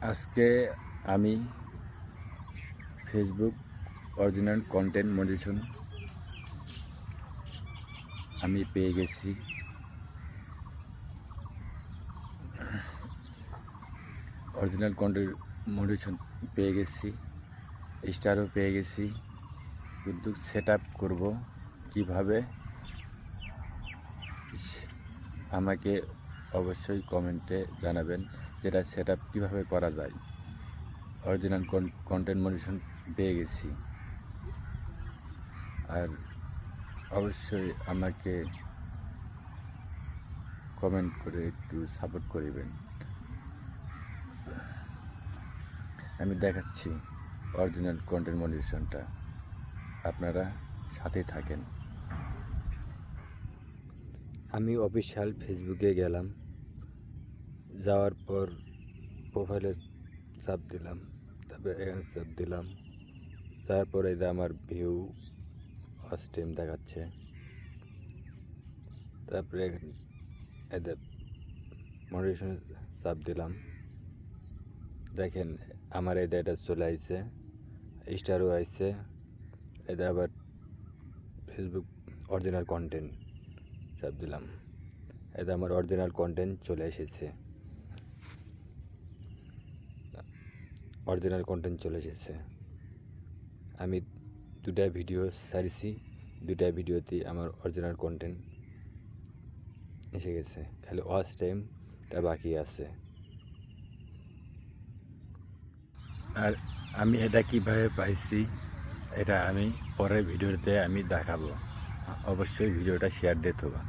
আজকে আমি Facebook original content monetisation আমি পেয়ে গেছি। অরিজিনাল কন্টেন্ট মনিটেশন পেয়ে গেছি, স্টারও পেয়ে গেছি, কিন্তু সেট আপ করবো কীভাবে আমাকে অবশ্যই কমেন্টে জানাবেন, যেটা সেট আপ কীভাবে করা যায়। অরিজিনাল কন্টেন্ট মনিটেশন পেয়ে গেছি, আর অবশ্যই আমাকে কমেন্ট করে একটু সাপোর্ট করিবেন। আমি দেখাচ্ছি অরিজিনাল কন্টেন্ট মনিটেশনটা, আপনারা সাথে থাকেন। আমি অফিসিয়াল ফেসবুকে গেলাম, যাওয়ার পর প্রোফাইলে চাপ দিলাম, তারপরে এখানে চাপ দিলাম, তারপরে এই যে আমার ভিউ ফার্স্ট টাইম দেখাচ্ছে, তারপরে এদের মনিটেশনে চাপ দিলাম, দেখেন আমার এই এটা চলে আসছে, স্টারও আসছে, এটা আবার ফেসবুক অরিজিনাল কন্টেন্ট চাপ দিলাম, এটা আমার অরিজিনাল কন্টেন্ট চলে এসেছে, অরিজিনাল কন্টেন্ট চলে এসেছে। আমি দুটা ভিডিও ছাড়ছি, দুটা ভিডিওতে আমার অরিজিনাল কন্টেন্ট এসে গেছে, খালি ওয়াচ টাইমটা বাকি আছে। আর আমি এটা কীভাবে পাইছি এটা আমি পরের ভিডিওতে আমি দেখাবো। অবশ্যই ভিডিওটা শেয়ার দিয়ে দেবো।